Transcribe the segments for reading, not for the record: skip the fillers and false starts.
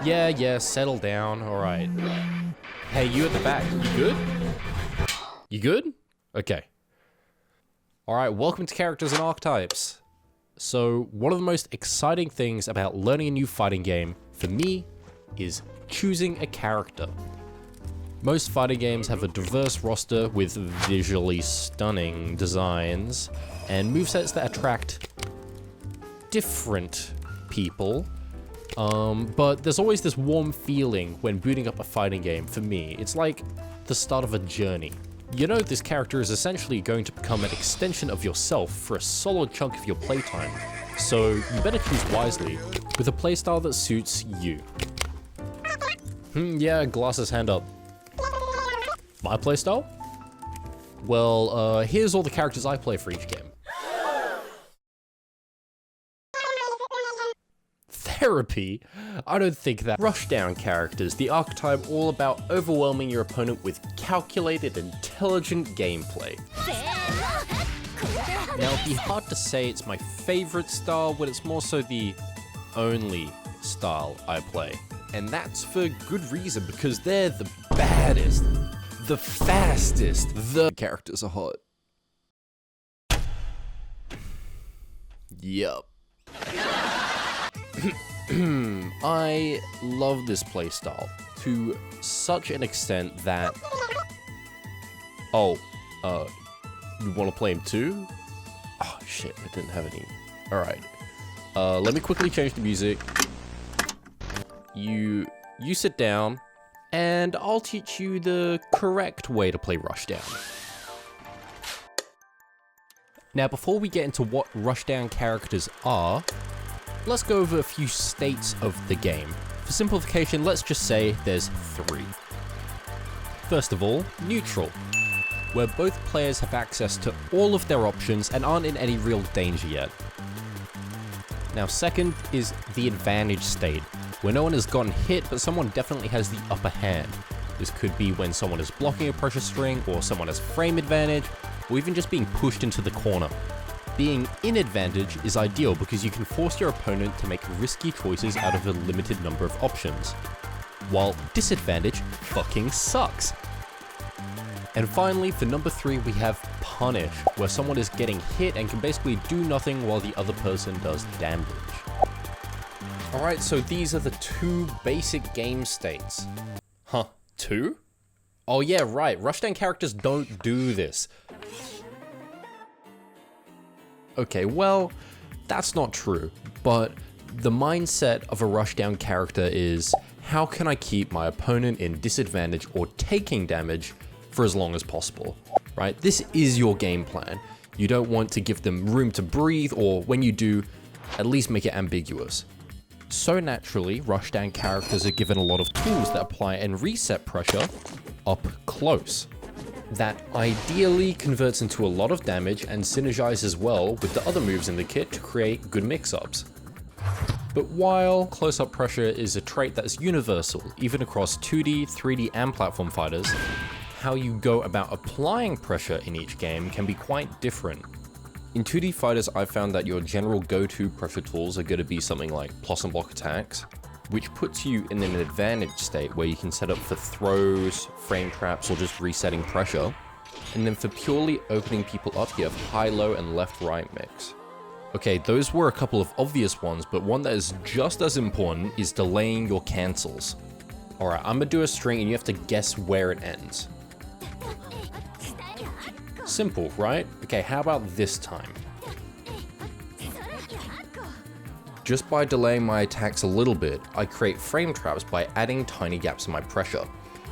Yeah, settle down, alright. Hey, you at the back, you good? You good? Okay. Alright, welcome to Characters and Archetypes. So, one of the most exciting things about learning a new fighting game, for me, is choosing a character. Most fighting games have a diverse roster with visually stunning designs, and movesets that attract different people. But there's always this warm feeling when booting up a fighting game for me. It's like the start of a journey. You know this character is essentially going to become an extension of yourself for a solid chunk of your playtime. So you better choose wisely with a playstyle that suits you. Yeah, Glass's hand up. My playstyle? Well, here's all the characters I play for each game. Therapy? I don't think that. Rushdown Characters, the archetype all about overwhelming your opponent with calculated, intelligent gameplay. Now, it'd be hard to say it's my favorite style when it's more so the only style I play. And that's for good reason, because they're the baddest, the fastest, the characters are hot. Yup. I love this playstyle to such an extent that... Oh, you want to play him too? Oh shit, I didn't have any. Alright. Let me quickly change the music. You sit down, and I'll teach you the correct way to play Rushdown. Now, before we get into what Rushdown characters are, let's go over a few states of the game. For simplification, let's just say there's 3. First of all, neutral, where both players have access to all of their options and aren't in any real danger yet. Now, second is the advantage state, where no one has gotten hit, but someone definitely has the upper hand. This could be when someone is blocking a pressure string, or someone has frame advantage, or even just being pushed into the corner. Being in advantage is ideal because you can force your opponent to make risky choices out of a limited number of options, while disadvantage fucking sucks. And finally, for number 3, we have punish, where someone is getting hit and can basically do nothing while the other person does damage. Alright, so these are the 2 basic game states. Huh, 2? Oh yeah, right, Rushdown characters don't do this. Okay, well, that's not true, but the mindset of a Rushdown character is, how can I keep my opponent in disadvantage or taking damage for as long as possible, right? This is your game plan. You don't want to give them room to breathe, or when you do, at least make it ambiguous. So naturally, Rushdown characters are given a lot of tools that apply and reset pressure up close. That ideally converts into a lot of damage and synergizes well with the other moves in the kit to create good mix-ups. But while close-up pressure is a trait that is universal, even across 2D, 3D, and platform fighters, how you go about applying pressure in each game can be quite different. In 2D fighters, I've found that your general go-to pressure tools are going to be something like plus and block attacks, which puts you in an advantage state where you can set up for throws, frame traps, or just resetting pressure. And then for purely opening people up, you have high-low and left-right mix. Okay, those were a couple of obvious ones, but one that is just as important is delaying your cancels. Alright, I'm gonna do a string and you have to guess where it ends. Simple, right? Okay, how about this time? Just by delaying my attacks a little bit, I create frame traps by adding tiny gaps in my pressure.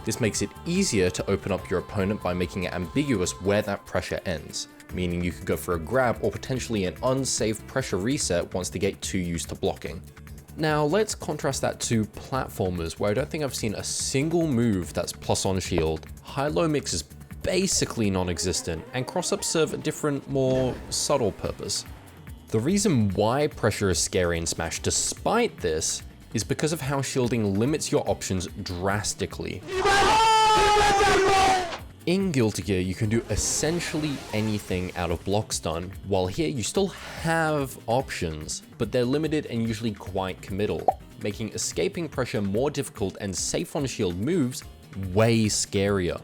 This makes it easier to open up your opponent by making it ambiguous where that pressure ends, meaning you could go for a grab or potentially an unsafe pressure reset once they get too used to blocking. Now let's contrast that to platformers, where I don't think I've seen a single move that's plus on shield. High-low mix is basically non-existent, and cross-ups serve a different, more subtle purpose. The reason why pressure is scary in Smash despite this is because of how shielding limits your options drastically. In Guilty Gear, you can do essentially anything out of block stun, while here you still have options, but they're limited and usually quite committal. making escaping pressure more difficult and safe on shield moves way scarier.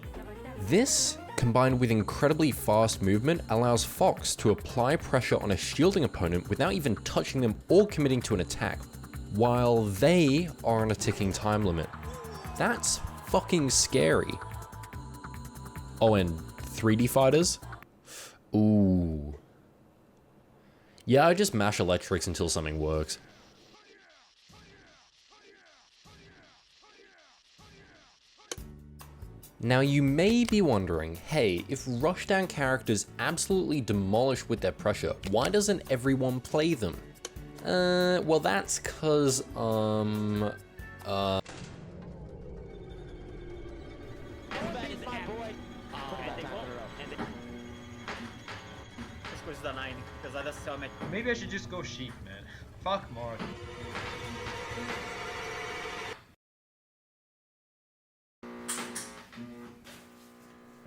This, combined with incredibly fast movement, allows Fox to apply pressure on a shielding opponent without even touching them or committing to an attack, while they are on a ticking time limit. That's fucking scary. Oh, and 3D fighters? Ooh. Yeah, I just mash electrics until something works. Now you may be wondering, hey, if Rushdown characters absolutely demolish with their pressure, why doesn't everyone play them? Well that's cause, Maybe I should just go sheep, man. Fuck Mark.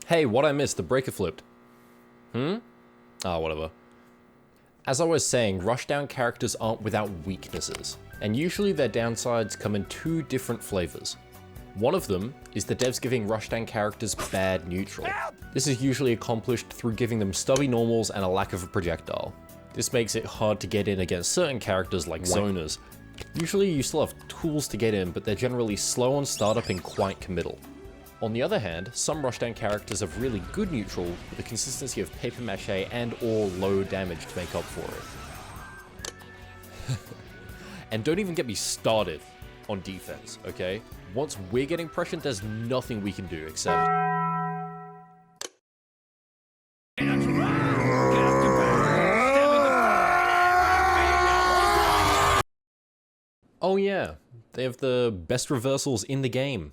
Hey, what I missed? The breaker flipped. Ah, whatever. As I was saying, Rushdown characters aren't without weaknesses, and usually their downsides come in two different flavors. One of them is the devs giving Rushdown characters bad neutral. This is usually accomplished through giving them stubby normals and a lack of a projectile. This makes it hard to get in against certain characters like zoners. Usually you still have tools to get in, but they're generally slow on startup and quite committal. On the other hand, some Rushdown characters have really good neutral with the consistency of paper mache and or low damage to make up for it. And don't even get me started on defense, okay? Once we're getting pressured, there's nothing we can do except... Oh yeah, they have the best reversals in the game.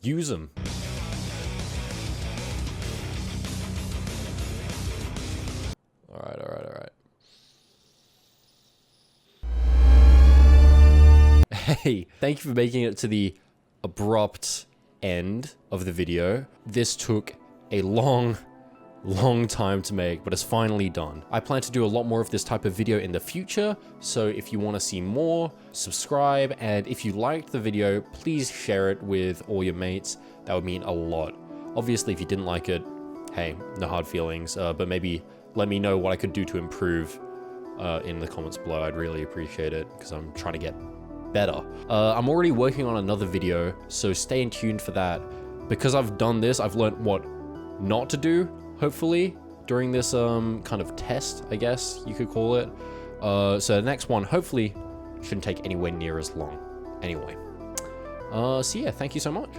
Use them. Alright. Hey, thank you for making it to the abrupt end of the video. This took a long time to make, but it's finally done. I plan to do a lot more of this type of video in the future, so if you want to see more, subscribe, and if you liked the video, please share it with all your mates. That would mean a lot. Obviously, if you didn't like it, hey, no hard feelings, but maybe let me know what I could do to improve in the comments below. I'd really appreciate it, because I'm trying to get better. I'm already working on another video, so stay tuned for that. Because I've done this, I've learned what not to do, hopefully, during this kind of test, I guess you could call it. So the next one, hopefully, shouldn't take anywhere near as long. Anyway. So yeah, thank you so much.